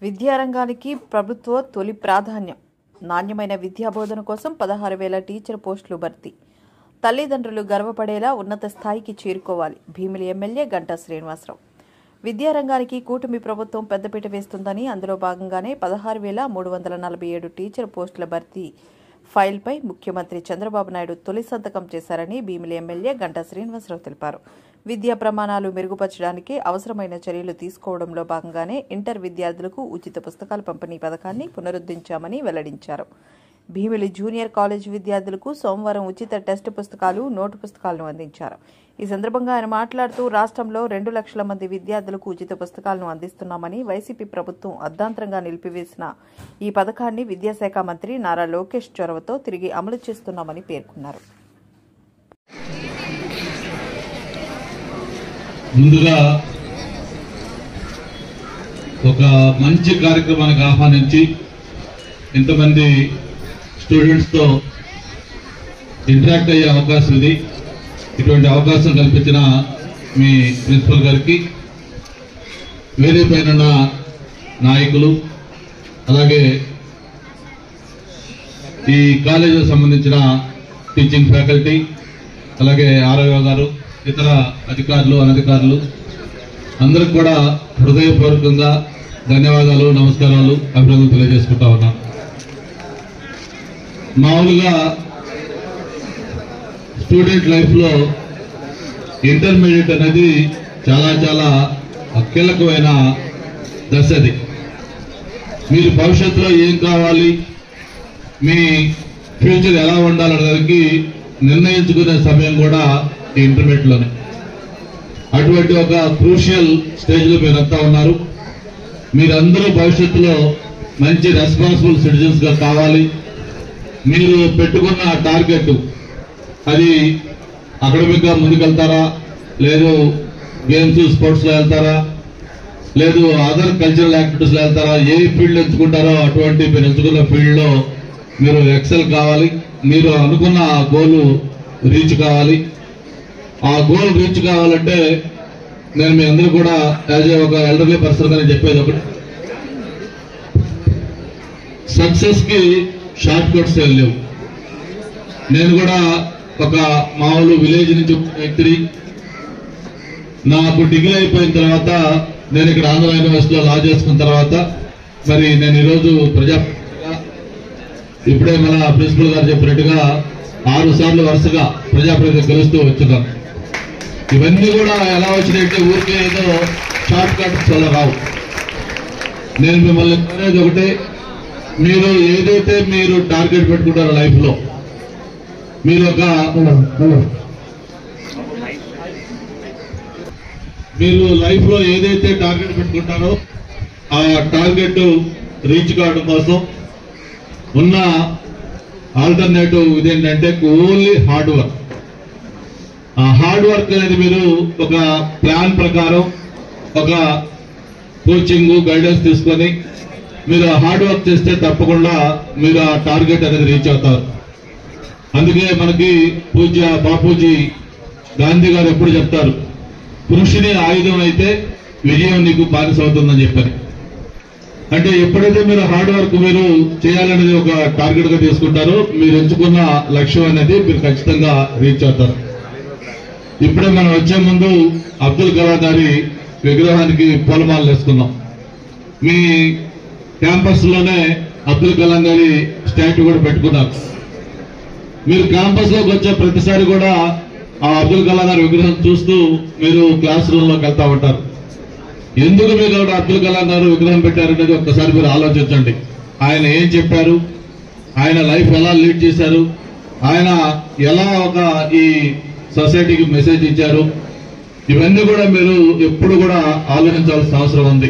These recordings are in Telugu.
విద్యారంగానికి ప్రభుత్వ తొలి ప్రాధాన్యం. నాణ్యమైన విద్యాబోధన కోసం 16,000 టీచర్ పోస్టులు భర్తీ. తల్లిదండ్రులు గర్వపడేలా ఉన్నత స్థాయికి చేరుకోవాలి. భీమిలి ఎమ్మెల్యే గంటా శ్రీనివాసరావు. విద్యారంగానికి కూటమి ప్రభుత్వం పెద్దపీట వేస్తుందని, అందులో భాగంగానే 16,347 టీచర్ పోస్టుల భర్తీ ఫైల్పై ముఖ్యమంత్రి చంద్రబాబు నాయుడు తొలి సంతకం చేశారని భీమిలి ఎమ్మెల్యే గంటా శ్రీనివాసరావు తెలిపారు. విద్యా ప్రమాణాలు మెరుగుపరచడానికి అవసరమైన చర్యలు తీసుకోవడంలో భాగంగానే ఇంటర్ విద్యార్థులకు ఉచిత పుస్తకాల పంపిణీ పథకాన్ని పునరుద్ధరించామని వెల్లడించారు. భీమిలి జూనియర్ కాలేజ్ విద్యార్థులకు సోమవారం ఉచిత టెస్ట్ పుస్తకాలు, నోటు పుస్తకాలను అందించారు. ఈ సందర్భంగా ఆయన మాట్లాడుతూ రాష్ట్రంలో 2 లక్షల మంది విద్యార్థులకు ఉచిత పుస్తకాలను అందిస్తున్నామని, వైసీపీ ప్రభుత్వం అర్ధాంతరంగా నిలిపివేసిన ఈ పథకాన్ని విద్యాశాఖ మంత్రి నారా లోకేష్ చొరవతో తిరిగి అమలు చేస్తున్నామని పేర్కొన్నారు. ముందుగా ఒక మంచి కార్యక్రమానికి ఆహ్వానించి ఇంతమంది స్టూడెంట్స్తో ఇంటరాక్ట్ అయ్యే అవకాశం ఇది. ఇటువంటి అవకాశం కల్పించిన మీ ప్రిన్సిపల్ గారికి, వేరే పైన నాయకులు, అలాగే ఈ కాలేజీకి సంబంధించిన టీచింగ్ ఫ్యాకల్టీ, అలాగే ఆర్ఐఓ గారు, ఇతర అధికారులు, అనధికారులు అందరికి కూడా హృదయపూర్వకంగా ధన్యవాదాలు, నమస్కారాలు, అభినందనలు తెలియజేసుకుంటా ఉన్నాను. మామూలుగా స్టూడెంట్ లైఫ్లో ఇంటర్మీడియట్ అనేది చాలా చాలా కీలకమైన దశ. అది మీరు భవిష్యత్తులో ఏం కావాలి, మీ ఫ్యూచర్ ఎలా ఉండాలనేదానికి నిర్ణయించుకునే సమయం కూడా ఈ ఇంటర్మీడియట్లోనే. అటువంటి ఒక క్రూషియల్ స్టేజ్లో మీరంతా ఉన్నారు. మీరందరూ భవిష్యత్తులో మంచి రెస్పాన్సిబుల్ సిటిజన్స్గా కావాలి. మీరు పెట్టుకున్న టార్గెట్ అది అకాడమిక్గా ముందుకెళ్తారా, లేదు గేమ్స్ స్పోర్ట్స్లో వెళ్తారా, లేదు అదర్ కల్చరల్ యాక్టివిటీస్లో వెళ్తారా, ఏ ఫీల్డ్ ఎంచుకుంటారో అటువంటి మీరు ఎంచుకున్న ఫీల్డ్లో మీరు ఎక్సెల్ కావాలి. మీరు అనుకున్న గోల్ రీచ్ కావాలి. ఆ గోల్ రీచ్ కావాలంటే నేను మీ అందరూ కూడా యాజ్ ఏ ఒక ఎల్డర్లీ పర్సన్ గా చెప్పేది ఒకటి, సక్సెస్ కి షార్ట్ కట్స్ ఏం లేవు. నేను కూడా ఒక మామూలు విలేజ్ నుంచి వ్యక్తిని. నాకు డిగ్రీ అయిపోయిన తర్వాత నేను ఇక్కడ ఆంధ్ర యూనివర్సిటీలో లా చేసుకున్న తర్వాత మరి నేను ఈరోజు ఇప్పుడే మన ప్రిన్సిపల్ గారు చెప్పినట్టుగా 6 సార్లు వరుసగా ప్రజాప్రతినిధి గెలుస్తూ వచ్చున్నాను. ఇవన్నీ కూడా ఎలా వచ్చినాయంటే ఊరికే ఏదో షార్ట్ కట్స్ వల్ల రావు. నేను మిమ్మల్ని కోరేది ఒకటే, మీరు ఏదైతే మీరు టార్గెట్ పెట్టుకుంటారో లైఫ్లో, మీరు లైఫ్లో ఏదైతే టార్గెట్ పెట్టుకుంటారో ఆ టార్గెట్ రీచ్ కావడం కోసం ఉన్న ఆల్టర్నేటివ్ ఇదేంటంటే ఓన్లీ హార్డ్ వర్క్. ఆ హార్డ్ వర్క్ అనేది మీరు ఒక ప్లాన్ ప్రకారం, ఒక కోచింగ్ గైడెన్స్ తీసుకొని మీరు హార్డ్ వర్క్ చేస్తే తప్పకుండా మీరు ఆ టార్గెట్ అనేది రీచ్ అవుతారు. అందుకే మనకి పూజ్య బాపూజీ గాంధీ గారు ఎప్పుడు చెప్తారు, కృషిని ఆయుధం అయితే విజయం నీకు బానిస అవుతుందని చెప్పారు. అంటే ఎప్పుడైతే మీరు హార్డ్ వర్క్ మీరు చేయాలనేది ఒక టార్గెట్ గా తీసుకుంటారో మీరు ఎంచుకున్న లక్ష్యం అనేది మీరు ఖచ్చితంగా రీచ్ అవుతారు. ఇప్పుడే మనం వచ్చే ముందు అబ్దుల్ కలాం గారి విగ్రహానికి పూలమాలలు వేసుకున్నాం. మీ క్యాంపస్ లోనే అబ్దుల్ కలాం గారి స్టాట్యూ కూడా పెట్టుకున్నారు. మీరు క్యాంపస్ లోకి వచ్చే ప్రతిసారి కూడా ఆ అబ్దుల్ కలాం గారి విగ్రహం చూస్తూ మీరు క్లాస్ రూమ్ లోకి వెళ్తా ఉంటారు. ఎందుకు మీరు అబ్దుల్ కలాం గారు విగ్రహం పెట్టారనేది ఒక్కసారి మీరు ఆలోచించండి. ఆయన ఏం చెప్పారు, ఆయన లైఫ్ ఎలా లీడ్ చేశారు, ఆయన ఎలా ఒక ఈ సొసైటీకి మెసేజ్ ఇచ్చారు, ఇవన్నీ కూడా మీరు ఎప్పుడు కూడా ఆలోచించాల్సిన అవసరం ఉంది.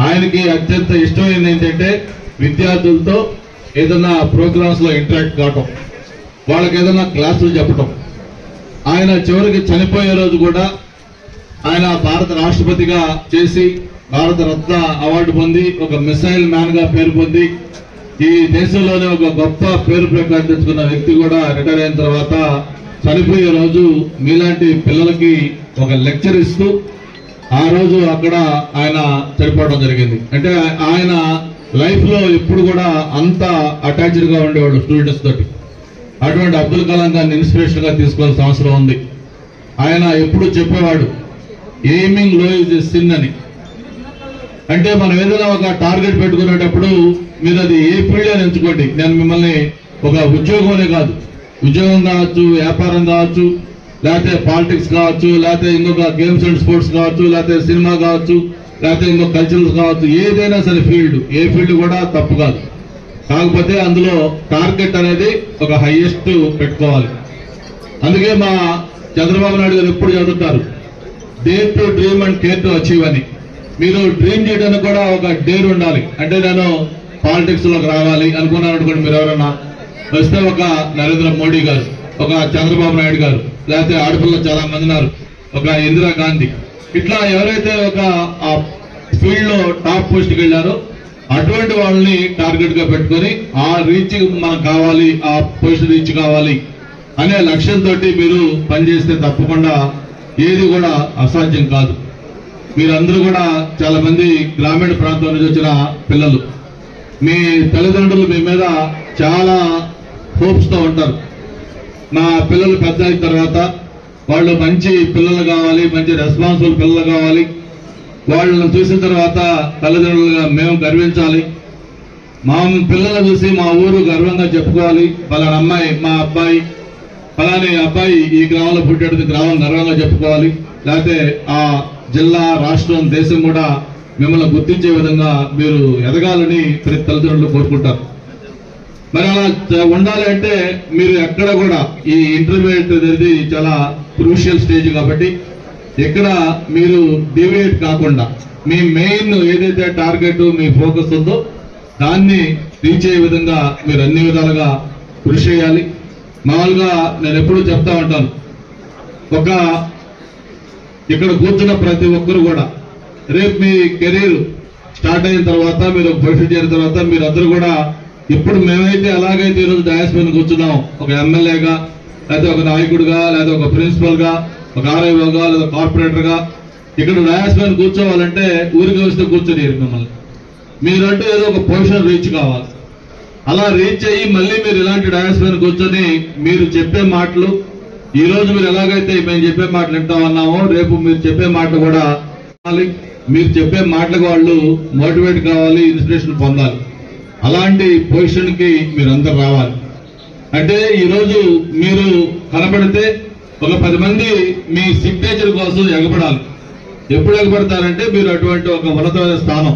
ఆయనకి అత్యంత ఇష్టమైనది ఏంటంటే విద్యార్థులతో ఏదైనా ప్రోగ్రామ్స్ లో ఇంటరాక్ట్ కావటం, వాళ్ళకి ఏదైనా క్లాసులు చెప్పటం. ఆయన చివరికి చనిపోయే రోజు కూడా ఆయన భారత రాష్ట్రపతిగా చేసి భారత రత్న అవార్డు పొంది ఒక మిసైల్ మ్యాన్ గా పేరు పొంది ఈ దేశంలోనే ఒక గొప్ప పేరు ప్రఖ్యాతించుకున్న వ్యక్తి కూడా రిటైర్ అయిన తర్వాత చనిపోయే రోజు మీలాంటి పిల్లలకి ఒక లెక్చర్ ఇస్తూ ఆ రోజు అక్కడ ఆయన చనిపోవడం జరిగింది. అంటే ఆయన లైఫ్ లో ఎప్పుడు కూడా అంత అటాచ్డ్ గా ఉండేవాడు స్టూడెంట్స్ తోటి. అటువంటి అబ్దుల్ కలాం గారిని ఇన్స్పిరేషన్ గా తీసుకోవాల్సిన అవసరం ఉంది. ఆయన ఎప్పుడు చెప్పేవాడు ఎయిమింగ్ లో ఇస్ ఎ సిన్ అని. అంటే మనం ఏదైనా ఒక టార్గెట్ పెట్టుకునేటప్పుడు మీరు అది ఏ ఫీల్డ్ అని ఎంచుకోండి. నేను మిమ్మల్ని ఒక ఉద్యోగంలో కాదు, ఉద్యోగం కావచ్చు, వ్యాపారం కావచ్చు, లేకపోతే పాలిటిక్స్ కావచ్చు, లేకపోతే ఇంకొక గేమ్స్ అండ్ స్పోర్ట్స్ కావచ్చు, లేకపోతే సినిమా కావచ్చు, లేకపోతే ఇంకొక కల్చరల్స్ కావచ్చు, ఏదైనా సరే ఫీల్డ్, ఏ ఫీల్డ్ కూడా తప్పు కాదు. కాకపోతే అందులో టార్గెట్ అనేది ఒక హైయెస్ట్ పెట్టుకోవాలి. అందుకే మా చంద్రబాబు నాయుడు గారు ఎప్పుడు చదువుతారు, dare to dream and care to achieve అని. మీరు డ్రీమ్ చేయడానికి కూడా ఒక డేర్ ఉండాలి. అంటే నేను పాలిటిక్స్ లోకి రావాలి అనుకున్నాను అనుకోండి, మీరు ఎవరన్నా వస్తే ఒక నరేంద్ర మోడీ గారు, ఒక చంద్రబాబు నాయుడు గారు, లేకపోతే ఆడపిల్ల చాలా మంది ఉన్నారు, ఒక ఇందిరాగాంధీ, ఇట్లా ఎవరైతే ఒక ఆ ఫీల్డ్ లో టాప్ పోస్ట్ కి వెళ్ళారో అటువంటి వాళ్ళని టార్గెట్ గా పెట్టుకొని ఆ రీచ్ మనకు కావాలి, ఆ పొజిషన్ రీచ్ కావాలి అనే లక్ష్యంతో మీరు పనిచేస్తే తప్పకుండా ఏది కూడా అసాధ్యం కాదు. మీరందరూ కూడా చాలా మంది గ్రామీణ ప్రాంతం నుంచి వచ్చిన పిల్లలు. మీ తల్లిదండ్రులు మీ మీద చాలా హోప్స్ తో ఉంటారు. మా పిల్లలు పెద్ద అయిన తర్వాత వాళ్ళు మంచి పిల్లలు కావాలి, మంచి రెస్పాన్సిబుల్ పిల్లలు కావాలి, వాళ్ళని చూసిన తర్వాత తల్లిదండ్రులుగా మేము గర్వించాలి, మా పిల్లలను చూసి మా ఊరు గర్వంగా చెప్పుకోవాలి, పలానా అమ్మాయి మా అబ్బాయి, పలాని అబ్బాయి ఈ గ్రామంలో పుట్టేది గ్రామం గర్వంగా చెప్పుకోవాలి, లేకపోతే ఆ జిల్లా, రాష్ట్రం, దేశం కూడా మిమ్మల్ని గుర్తించే విధంగా మీరు ఎదగాలని ప్రతి తల్లిదండ్రులు కోరుకుంటారు. మరి అలా ఉండాలి అంటే మీరు ఎక్కడ కూడా ఈ ఇంటర్మీడియట్ అనేది చాలా క్రూషియల్ స్టేజ్ కాబట్టి ఎక్కడ మీరు డివియేట్ కాకుండా మీ మెయిన్ ఏదైతే టార్గెట్ మీ ఫోకస్ ఉందో దాన్ని రీచ్ అయ్యే విధంగా మీరు అన్ని విధాలుగా కృషి చేయాలి. మామూలుగా నేను ఎప్పుడూ చెప్తా ఉంటాను, ఒక ఇక్కడ కూర్చున్న ప్రతి ఒక్కరు కూడా రేపు మీ కెరీర్ స్టార్ట్ అయిన తర్వాత, మీరు పొజిషన్ చేరిన తర్వాత మీరందరూ కూడా ఇప్పుడు మేమైతే ఎలాగైతే ఈరోజు డయాస్ మీద కూర్చున్నాం, ఒక ఎమ్మెల్యేగా, లేకపోతే ఒక నాయకుడిగా, లేదా ఒక ప్రిన్సిపల్ గా, ఒక ఆర్ఐఓగా, లేదా కార్పొరేటర్ గా ఇక్కడ డయాస్ మీద కూర్చోవాలంటే ఊరికి వస్తే కూర్చొని మిమ్మల్ని మీరంటూ ఏదో ఒక పొజిషన్ రీచ్ కావాలి. అలా రీచ్ అయ్యి మళ్ళీ మీరు ఇలాంటి డయాస్ మీద కూర్చొని మీరు చెప్పే మాటలు, ఈ రోజు మీరు ఎలాగైతే మేము చెప్పే మాటలు వింటామన్నామో రేపు మీరు చెప్పే మాటలు కూడా మీరు చెప్పే మాటలకు వాళ్ళు మోటివేట్ కావాలి, ఇన్స్పిరేషన్ పొందాలి. అలాంటి పొజిషన్ కి మీరందరూ రావాలి. అంటే ఈ రోజు మీరు కనబడితే ఒక 10 మంది మీ సిగ్నేచర్ కోసం ఎగబడాలి. ఎప్పుడు ఎగబడతారంటే మీరు అటువంటి ఒక ఉన్నతమైన స్థానం,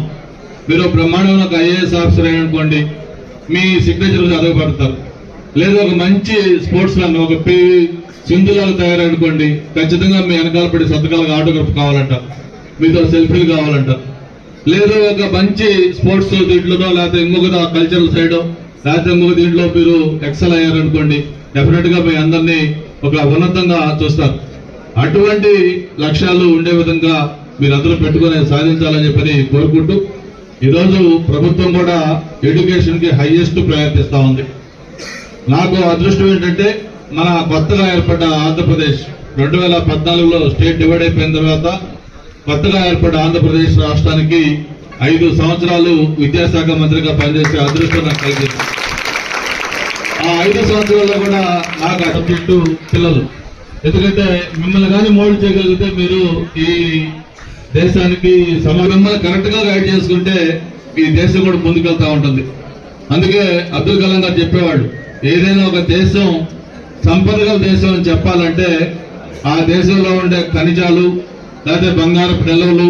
మీరు బ్రహ్మాండమైన ఒక ఐఏఎస్ ఆఫీసర్ అయిననుకోండి, మీ సిగ్నేచర్ ఎగబడతారు. లేదా ఒక మంచి స్పోర్ట్స్ మ్యాన్, ఒక సింధులాగా తయారనుకోండి, ఖచ్చితంగా మీ వెనకాల పడి సంతకాలకు ఆటోగ్రాఫ్ కావాలంటారు, మీతో సెల్ఫీలు కావాలంటారు. లేదు ఒక మంచి స్పోర్ట్స్ దీంట్లోనో, లేకపోతే ఇంకొక కల్చరల్ సైడ్, లేకపోతే ఇంకొక దీంట్లో మీరు ఎక్సెల్ అయ్యారనుకోండి, డెఫినెట్ గా మీ అందరినీ ఒక ఉన్నతంగా చూస్తారు. అటువంటి లక్ష్యాలు ఉండే విధంగా మీరందరూ పెట్టుకుని సాధించాలని చెప్పని కోరుకుంటూ, ఈరోజు ప్రభుత్వం కూడా ఎడ్యుకేషన్ కి హైయెస్ట్ ప్రయత్నిస్తా ఉంది. నాకు అదృష్టం ఏంటంటే మన కొత్తగా ఏర్పడ్డ ఆంధ్రప్రదేశ్ 2014లో స్టేట్ డివైడ్ అయిపోయిన తర్వాత కొత్తగా ఏర్పడ్డ ఆంధ్రప్రదేశ్ రాష్ట్రానికి 5 సంవత్సరాలు విద్యాశాఖ మంత్రిగా పనిచేసే అదృష్టం నాకు కలిగింది. ఆ 5 సంవత్సరాల్లో కూడా నాకు ఆ సబ్జెక్టు పిల్లలు, ఎందుకంటే మిమ్మల్ని కానీ మోల్డ్ చేయగలిగితే మీరు ఈ దేశానికి మిమ్మల్ని కరెక్ట్ గా గైడ్ చేసుకుంటే ఈ దేశం కూడా ముందుకెళ్తా ఉంటుంది. అందుకే అబ్దుల్ కలాం గారు చెప్పేవాడు, ఏదైనా ఒక దేశం సంపద గల దేశం అని చెప్పాలంటే ఆ దేశంలో ఉండే ఖనిజాలు, లేకపోతే బంగారపు నిల్వలు,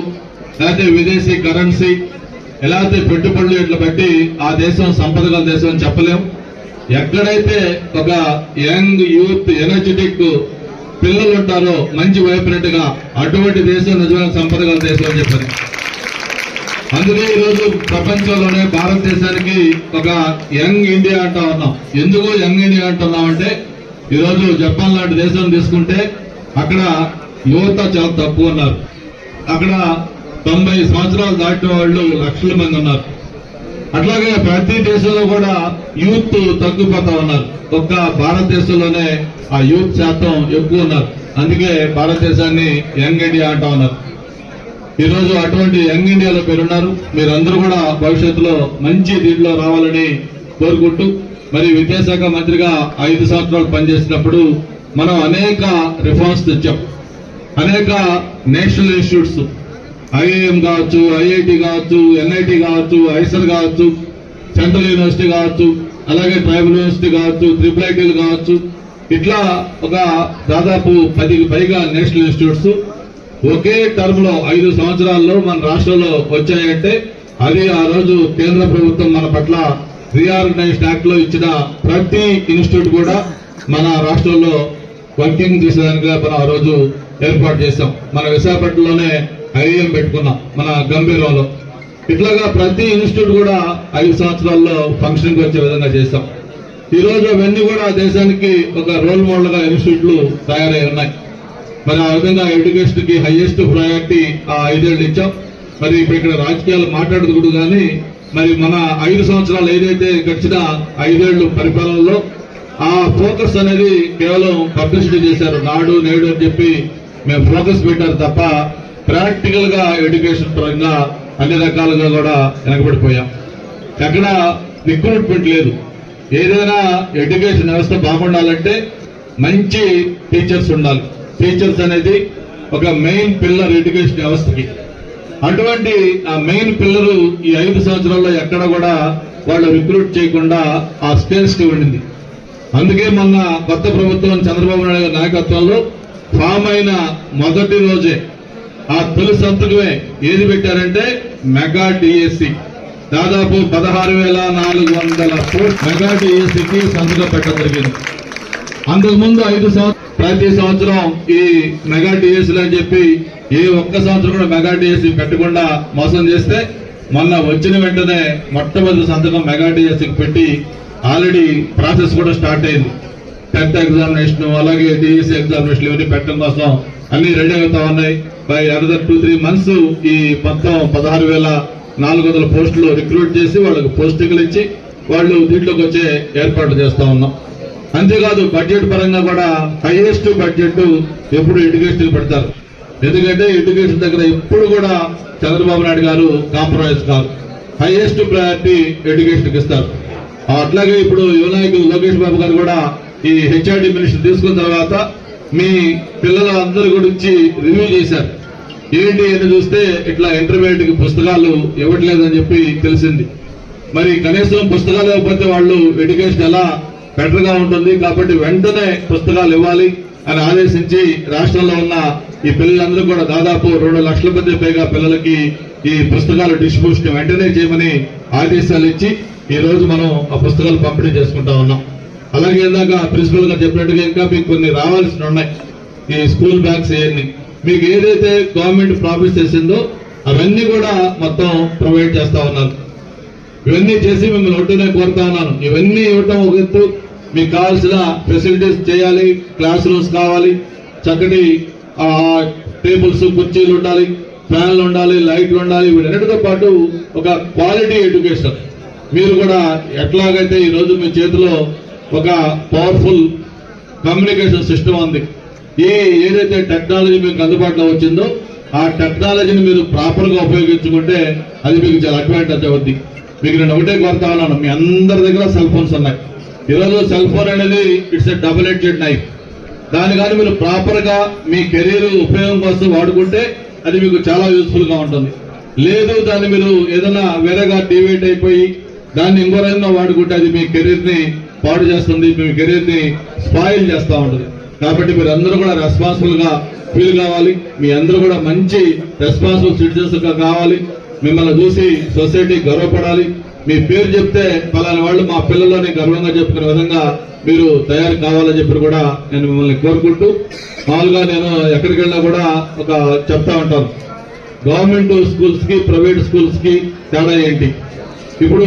లేకపోతే విదేశీ కరెన్సీ, లేకపోతే పెట్టుబడులు, ఇట్లా బట్టి ఆ దేశం సంపద గల దేశం అని చెప్పలేం. ఎక్కడైతే ఒక యంగ్ యూత్ ఎనర్జెటిక్ పిల్లలు ఉంటారో మంచి వైబ్రెంట్ గా, అటువంటి దేశం నిజమైన సంపద గల దేశం అని చెప్పారు. అందుకే ఈరోజు ప్రపంచంలోనే భారతదేశానికి ఒక యంగ్ ఇండియా అంటా ఉన్నాం. ఎందుకు యంగ్ ఇండియా అంటున్నామంటే ఈరోజు జపాన్ లాంటి దేశం తీసుకుంటే అక్కడ యువత చాలా తక్కువ ఉన్నారు. అక్కడ 90 సంవత్సరాలు దాటిన వాళ్ళు లక్షల మంది ఉన్నారు. అట్లాగే ప్రతి దేశంలో కూడా యూత్ తగ్గిపోతా ఉన్నారు. ఒక్క భారతదేశంలోనే ఆ యూత్ శాతం ఎక్కువ ఉన్నారు. అందుకే భారతదేశాన్ని యంగ్ ఇండియా అంటా ఉన్నారు. ఈరోజు అటువంటి యంగ్ ఇండియాలో పేరున్నారు. మీరందరూ కూడా భవిష్యత్తులో మంచి దీంట్లో రావాలని కోరుకుంటూ, మరి విద్యాశాఖ మంత్రిగా 5 సంవత్సరాలు పనిచేసినప్పుడు మనం అనేక రిఫార్మ్స్ తెచ్చాం. అనేక నేషనల్ ఇన్స్టిట్యూట్స్, ఐఐఎం కావచ్చు, ఐఐటి కావచ్చు, ఎన్ఐటి కావచ్చు, ఐసర్ కావచ్చు, సెంట్రల్ యూనివర్సిటీ కావచ్చు, అలాగే ట్రైబల్ యూనివర్సిటీ కావచ్చు, ట్రిపుల్ కావచ్చు, ఇట్లా ఒక దాదాపు 10కి పైగా నేషనల్ ఇన్స్టిట్యూట్స్ ఒకే టర్మ్ లో 5 సంవత్సరాల్లో మన రాష్ట్రంలో వచ్చాయంటే అది ఆ రోజు కేంద్ర ప్రభుత్వం మన పట్ల రీఆర్గనైజ్డ్ యాక్ట్ లో ఇచ్చిన ప్రతి ఇన్స్టిట్యూట్ కూడా మన రాష్ట్రంలో వర్కింగ్ చేసేదానికి మనం ఆ రోజు ఏర్పాటు చేశాం. మన విశాఖపట్నంలోనే ఐఐఎం పెట్టుకున్నాం, మన గంభీరంలో. ఇట్లాగా ప్రతి ఇన్స్టిట్యూట్ కూడా 5 సంవత్సరాల్లో ఫంక్షన్కి వచ్చే విధంగా చేశాం. ఈ రోజు అవన్నీ కూడా దేశానికి ఒక రోల్ మోడల్ గా ఇన్స్టిట్యూట్లు తయారై ఉన్నాయి. మరి ఆ విధంగా ఎడ్యుకేషన్ కి హైయెస్ట్ ప్రయారిటీ ఆ 5 ఏళ్లు ఇచ్చాం. మరి ఇప్పుడు ఇక్కడ రాజకీయాలు మాట్లాడకూడదు కానీ మరి మన 5 సంవత్సరాలు ఏదైతే గడిచిన 5 ఏళ్లు పరిపాలనలో ఆ ఫోకస్ అనేది కేవలం పబ్లిసిటీ చేశారు. నాడు నేడు అని చెప్పి మేము ఫోకస్ పెట్టారు తప్ప ప్రాక్టికల్ గా ఎడ్యుకేషన్ పరంగా అన్ని రకాలుగా కూడా వెనకబడిపోయాం. ఎక్కడ రిక్రూట్మెంట్ లేదు. ఏదైనా ఎడ్యుకేషన్ వ్యవస్థ బాగుండాలంటే మంచి టీచర్స్ ఉండాలి. టీచర్స్ అనేది ఒక మెయిన్ పిల్లర్ ఎడ్యుకేషన్ వ్యవస్థకి. అటువంటి ఆ మెయిన్ పిల్లరు ఈ 5 సంవత్సరాల్లో ఎక్కడ కూడా వాళ్ళు రిక్రూట్ చేయకుండా ఆ స్టేజ్కి ఉండింది. అందుకే మొన్న కొత్త ప్రభుత్వం చంద్రబాబు నాయుడు గారి నాయకత్వంలో ఫామ్ అయిన మొదటి రోజే ఆ తొలి సంతకమే ఏది పెట్టారంటే మెగా డిఎస్సి. దాదాపు 16,400 పోస్ట్ మెగా డిఎస్సికి సంతకం పెట్టడం జరిగింది. అంతకుముందు 5 సంవత్సరాలు ప్రతి సంవత్సరం ఈ మెగా డిఎస్సీలు అని చెప్పి ఏ ఒక్క సంవత్సరం కూడా మెగా డిఎస్సీ పెట్టకుండా మోసం చేస్తే మొన్న వచ్చిన వెంటనే మొట్టమొదటి సంతకం మెగా డిఎస్సీకి పెట్టి ఆల్రెడీ ప్రాసెస్ కూడా స్టార్ట్ అయింది. 10th ఎగ్జామినేషన్ అలాగే డిఎస్సీ ఎగ్జామినేషన్ ఇవన్నీ పెట్టడం కోసం అన్ని రెడీ అవుతా ఉన్నాయి. బై అనదర్ 2-3 months ఈ మొత్తం 16,400 పోస్టులు రిక్రూట్ చేసి వాళ్ళకి పోస్టింగ్లు ఇచ్చి వాళ్ళు దీంట్లోకి వచ్చే ఏర్పాట్లు చేస్తా ఉన్నాం. అంతేకాదు బడ్జెట్ పరంగా కూడా హైయెస్ట్ బడ్జెట్ ఎప్పుడు ఎడ్యుకేషన్ పెడతారు. ఎందుకంటే ఎడ్యుకేషన్ దగ్గర ఎప్పుడు కూడా చంద్రబాబు నాయుడు గారు కాంప్రమైజ్ కాదు. హైయెస్ట్ ప్రయారిటీ ఎడ్యుకేషన్కి ఇస్తారు. అట్లాగే ఇప్పుడు యువ నాయకులు లోకేష్ బాబు గారు కూడా ఈ హెచ్ఆర్డీ మినిస్టర్ తీసుకున్న తర్వాత మీ పిల్లలందరి గురించి రివ్యూ చేశారు. ఏంటి అని చూస్తే ఇట్లా ఇంటర్మీడియట్ కి పుస్తకాలు ఇవ్వట్లేదని చెప్పి తెలిసింది. మరి కనీసం పుస్తకాలు ఇవ్వకపోతే వాళ్ళు ఎడ్యుకేషన్ ఎలా బెటర్ గా ఉంటుంది కాబట్టి వెంటనే పుస్తకాలు ఇవ్వాలి అని ఆదేశించి రాష్ట్రంలో ఉన్న ఈ పిల్లలందరూ కూడా దాదాపు 2 లక్షల మంది పైగా పిల్లలకి ఈ పుస్తకాలు డిస్ట్రిబ్యూషన్ వెంటనే చేయమని ఆదేశాలు ఇచ్చి ఈ రోజు మనం ఆ పుస్తకాలు పంపిణీ చేసుకుంటా ఉన్నాం. అలాగే ఇందాక ప్రిన్సిపల్ గా చెప్పినట్టుగా ఇంకా మీకు కొన్ని రావాల్సి ఉన్నాయి. ఈ స్కూల్ బ్యాగ్స్ ఇవన్నీ మీకు ఏదైతే గవర్నమెంట్ ప్రామిస్ చేసిందో అవన్నీ కూడా మొత్తం ప్రొవైడ్ చేస్తా ఉన్నారు. ఇవన్నీ చేసి మిమ్మల్ని ఒకటనే కోరుతా ఉన్నాను. ఇవన్నీ ఇవ్వటం ఒక ఎత్తు, మీకు కావాల్సిన ఫెసిలిటీస్ చేయాలి. క్లాస్ రూమ్స్ కావాలి, చక్కటి టేబుల్స్ కుర్చీలు ఉండాలి, ఫ్యాన్లు ఉండాలి, లైట్లు ఉండాలి. వీటన్నిటితో పాటు ఒక క్వాలిటీ ఎడ్యుకేషన్. మీరు కూడా ఎట్లాగైతే ఈ రోజు మీ చేతిలో ఒక పవర్ఫుల్ కమ్యూనికేషన్ సిస్టమ్ ఉంది. ఏదైతే టెక్నాలజీ మీకు అందుబాటులో వచ్చిందో ఆ టెక్నాలజీని మీరు ప్రాపర్ గా ఉపయోగించుకుంటే అది మీకు చాలా అడ్వాంటేజ్ అవుద్ది. మీకు నేను ఒకటే కోరుతా ఉన్నాను, మీ అందరి దగ్గర సెల్ ఫోన్స్ ఉన్నాయి. ఈరోజు సెల్ ఫోన్ అనేది it's a double edged knife. దాని కానీ మీరు ప్రాపర్ గా మీ కెరీర్ ఉపయోగం కోసం వాడుకుంటే అది మీకు చాలా యూస్ఫుల్ గా ఉంటుంది. లేదు దాన్ని మీరు ఏదైనా వేరేగా డివేట్ అయిపోయి దాన్ని ఇంకో రకంగా వాడుకుంటే అది మీ కెరీర్ ని పాడు చేస్తుంది, మీ కెరీర్ ని స్పాయిల్ చేస్తూ ఉంటుంది. కాబట్టి మీరు అందరూ కూడా రెస్పాన్సిబుల్ గా ఫీల్ కావాలి. మీ అందరూ కూడా మంచి రెస్పాన్సిబుల్ సిటిజన్స్ గా కావాలి. మిమ్మల్ని చూసి సొసైటీ గర్వపడాలి. మీ పేరు చెప్తే పలాని వాళ్ళు మా పిల్లలని గర్వంగా చెప్పుకునే విధంగా మీరు తయారు కావాలని చెప్పి కూడా నేను మిమ్మల్ని కోరుకుంటూ, మామూలుగా నేను ఎక్కడికి వెళ్ళినా కూడా ఒక చెప్తా ఉంటాను, గవర్నమెంట్ స్కూల్స్ కి ప్రైవేట్ స్కూల్స్ కి తేడా ఏంటి. ఇప్పుడు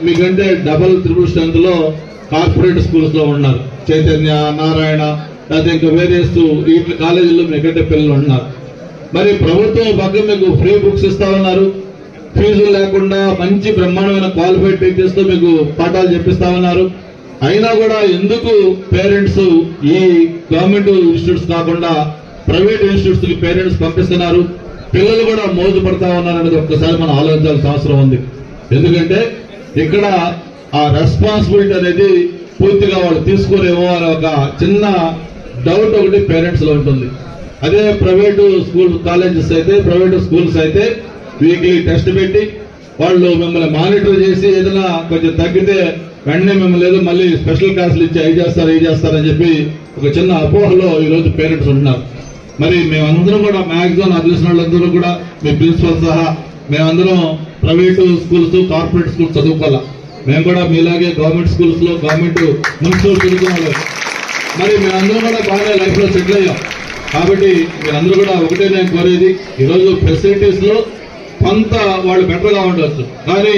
మీకంటే డబల్ త్రిపుల్ స్ట్రెంత్ లో కార్పొరేట్ స్కూల్స్ లో ఉన్నారు. చైతన్య, నారాయణ, లేకపోతే ఇంకా వేరియస్ ఈ కాలేజీల్లో మీకంటే పిల్లలు ఉన్నారు. మరి ప్రభుత్వం పక్కన మీకు ఫ్రీ బుక్స్ ఇస్తా ఉన్నారు, ఫీజులు లేకుండా మంచి బ్రహ్మాండమైన క్వాలిఫైడ్ టీచర్స్ తో మీకు పాఠాలు చెప్పిస్తా ఉన్నారు. అయినా కూడా ఎందుకు పేరెంట్స్ ఈ గవర్నమెంట్ ఇన్స్టిట్యూట్స్ కాకుండా ప్రైవేట్ ఇన్స్టిట్యూట్స్ కి పేరెంట్స్ పంపిస్తున్నారు? పిల్లలు కూడా మోజు పడతా ఉన్నారనేది ఒక్కసారి మనం ఆలోచించాల్సిన అవసరం ఉంది. ఎందుకంటే ఇక్కడ ఆ రెస్పాన్సిబిలిటీ అనేది పూర్తిగా వాళ్ళు తీసుకోరేమో అనే ఒక చిన్న డౌట్ ఒకటి పేరెంట్స్ లో ఉంటుంది. అదే ప్రైవేటు స్కూల్ కాలేజెస్ అయితే, ప్రైవేటు స్కూల్స్ అయితే వీక్లీ టెస్ట్ పెట్టి వాళ్ళు మిమ్మల్ని మానిటర్ చేసి ఏదైనా కొంచెం తగ్గితే వెంటనే మిమ్మల్ని ఏదో మళ్ళీ స్పెషల్ క్లాసులు ఇచ్చి అవి చేస్తారని చెప్పి ఒక చిన్న అపోహలో ఈ రోజు పేరెంట్స్ ఉంటున్నారు. మరి మేమందరం కూడా మాక్సిమం నాకు తెలిసిన వాళ్ళందరూ కూడా మీ ప్రిన్సిపల్ సహా మేమందరం ప్రైవేటు స్కూల్స్, కార్పొరేట్ స్కూల్స్ చదువుకోవాలా. మేము కూడా మీలాగే గవర్నమెంట్ స్కూల్స్ లో, గవర్నమెంట్ మున్సిపల్ చదువుకున్నాం. మరి మేమందరం కూడా బాగా లైఫ్ లో సెటిల్ అయ్యాం. కాబట్టి మీరందరూ కూడా ఒకటే నేను కోరేది, ఈరోజు ఫెసిలిటీస్ లో కొంత వాళ్ళు బెటర్ గా ఉండొచ్చు, కానీ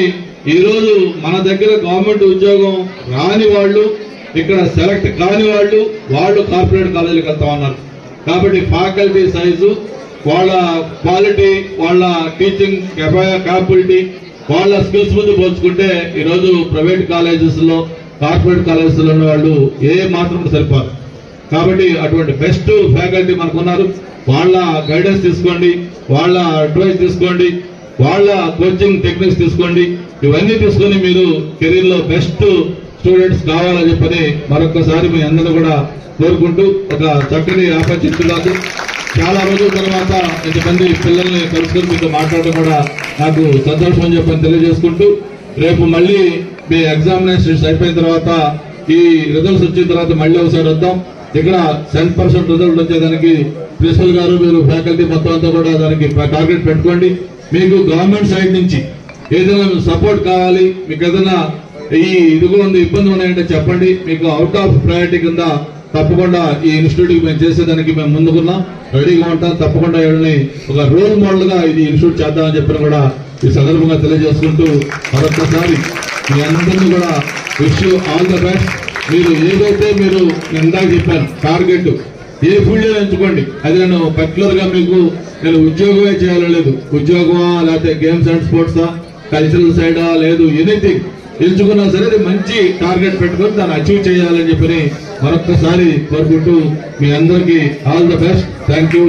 ఈ రోజు మన దగ్గర గవర్నమెంట్ ఉద్యోగం రాని వాళ్ళు, ఇక్కడ సెలెక్ట్ కాని వాళ్ళు కార్పొరేట్ కాలేజీలకు వెళ్తా ఉన్నారు. కాబట్టి ఫ్యాకల్టీ సైజు, వాళ్ళ క్వాలిటీ, వాళ్ళ టీచింగ్ క్యాపబిలిటీ, వాళ్ళ స్కిల్స్ ముందు పోల్చుకుంటే ఈరోజు ప్రైవేట్ కాలేజెస్ లో, కార్పొరేట్ కాలేజెస్ లో ఉన్న వాళ్ళు ఏ మాత్రం సరిపోరు. కాబట్టి అటువంటి బెస్ట్ ఫ్యాకల్టీ మనకున్నారు. వాళ్ళ గైడెన్స్ తీసుకోండి, వాళ్ళ అడ్వైస్ తీసుకోండి, వాళ్ళ కోచింగ్ టెక్నిక్స్ తీసుకోండి. ఇవన్నీ తీసుకొని మీరు కెరీర్ లో బెస్ట్ స్టూడెంట్స్ కావాలని చెప్పని మరొకసారి మీ అందరూ కూడా కోరుకుంటూ, ఒక చక్కని ఆపర్చునిటీ కాదు, చాలా రోజుల తర్వాత ఇంతమంది పిల్లల్ని కలుసుకొని మీతో మాట్లాడడం కూడా నాకు సంతోషం అని చెప్పని తెలియజేసుకుంటూ, రేపు మళ్ళీ మీ ఎగ్జామినేషన్స్ అయిపోయిన తర్వాత, ఈ రిజల్ట్స్ వచ్చిన తర్వాత మళ్ళీ ఒకసారి వద్దాం. ఇక్కడ 100% రిజల్ట్ వచ్చేదానికి ప్రిన్సిపల్ గారు, మీరు ఫ్యాకల్టీ మొత్తం అంతా కూడా దానికి టార్గెట్ పెట్టుకోండి. మీకు గవర్నమెంట్ సైడ్ నుంచి ఏదైనా సపోర్ట్ కావాలి, మీకు ఏదైనా ఇదిగో ఉంది, ఇబ్బంది ఉన్నాయంటే చెప్పండి. మీకు అవుట్ ఆఫ్ ప్రయారిటీ కింద తప్పకుండా ఈ ఇన్స్టిట్యూట్ మేము చేసేదానికి మేము ముందుకున్నాం, రెడీగా ఉంటాం. తప్పకుండా వీళ్ళని ఒక రోల్ మోడల్ గా ఇది ఇన్స్టిట్యూట్ చేద్దామని చెప్పిన కూడా ఈ సందర్భంగా తెలియజేసుకుంటూ, మరొకసారి మీ అందరినీ కూడా wish you all the best. మీరు ఏదైతే మీరు ఇందాక చెప్పాను టార్గెట్, ఏ ఫీల్డ్ ఎంచుకోండి. అది నేను పర్టికులర్ గా మీకు నేను ఉద్యోగమే చేయాలలేదు, ఉద్యోగమా లేకపోతే గేమ్స్ అండ్ స్పోర్ట్సా, కల్చరల్ సైడా, లేదు ఎనీథింగ్ ఎంచుకున్నా సరే అది మంచి టార్గెట్ పెట్టుకొని దాన్ని అచీవ్ చేయాలని చెప్పి మరొకసారి కోరుకుంటూ మీ అందరికీ all the best. Thank you.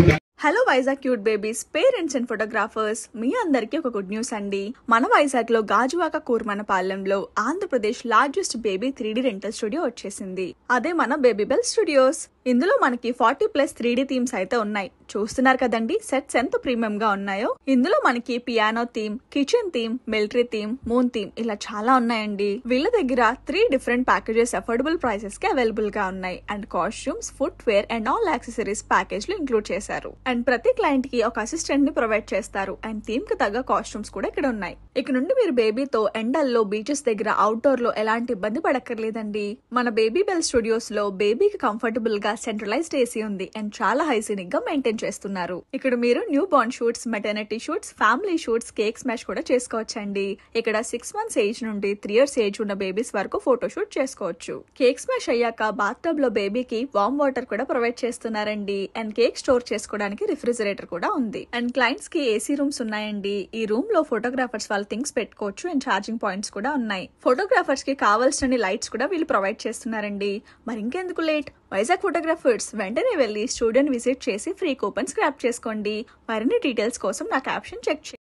Hello Vizag cute babies parents and photographers, మీ అందరికీ ఒక గుడ్ న్యూస్ అండి. మన వైజాగ్ లో గాజువాక కూర్మనపాలెంలో Andhra Pradesh largest baby 3D rental studio వచ్చేసింది. అదే మన బేబీ బెల్ స్టూడియోస్. ఇందులో మనకి 40+ 3D థీమ్స్ అయితే ఉన్నాయి. చూస్తున్నారు కదండి సెట్స్ ఎంత ప్రీమియం గా ఉన్నాయో. ఇందులో మనకి piano theme, kitchen theme, military theme, moon theme ఇలా చాలా ఉన్నాయండి. వీళ్ళ దగ్గర 3 డిఫరెంట్ ప్యాకేజెస్ అఫోర్డబుల్ ప్రైసెస్ కి అవైలబుల్ గా ఉన్నాయి. And costumes, footwear and all accessories package లో ఇంక్లూడ్ చేశారు. అండ్ ప్రతి క్లయింట్ కి ఒక అసిస్టెంట్ ని ప్రొవైడ్ చేస్తారు. అండ్ థీమ్ కి తగ్గ కాస్ట్యూమ్స్ కూడా ఇక్కడ ఉన్నాయి. ఇక నుండి మీరు బేబీతో ఎండల్లో, బీచెస్ దగ్గర, అవుట్డోర్ లో ఎలాంటి ఇబ్బంది పడక్కర్లేదండి. మన బేబీ బెల్ స్టూడియోస్ లో బేబీకి కంఫర్టబుల్ గా సెంట్రలైజ్డ్ ఏసీ ఉంది అండ్ చాలా హైజీనిక్ గా మెయింటైన్ చేస్తున్నారు. ఇక్కడ మీరు new born shoots, maternity shoots, family shoots, cake smash కూడా చేసుకోవచ్చండి. ఇక్కడ 6 months ఏజ్ నుండి 3 years ఏజ్ ఉన్న బేబీస్ వరకు ఫోటో షూట్ చేసుకోవచ్చు. కేక్ స్మాష్ అయ్యాక బాత్ టబ్ లో బేబీకి వార్మ్ వాటర్ కూడా ప్రొవైడ్ చేస్తున్నారండి. అండ్ కేక్ స్టోర్ చేసుకోవడానికి రిఫ్రిజిరేటర్ కూడా ఉంది. అండ్ క్లయింట్స్ కి ఏసీ రూమ్స్ ఉన్నాయండి. ఈ రూమ్ లో ఫోటోగ్రాఫర్స్ వాళ్ళ థింగ్స్ పెట్టుకోవచ్చు. అండ్ ఛార్జింగ్ పాయింట్స్ కూడా ఉన్నాయి. ఫోటోగ్రాఫర్స్ కి కావాల్సిన లైట్స్ కూడా వీళ్ళు ప్రొవైడ్ చేస్తున్నారండి. మరి ఇంకెందుకు లేట్, వైజాగ్ ఫోటోగ్రాఫర్స్ వెంటనే వెళ్లి స్టూడియోని విజిట్ చేసి ఫ్రీ కూపన్స్ గ్రాప్ చేసుకోండి. మరిన్ని డీటెయిల్స్ కోసం నా క్యాప్షన్ చెక్ చేయండి.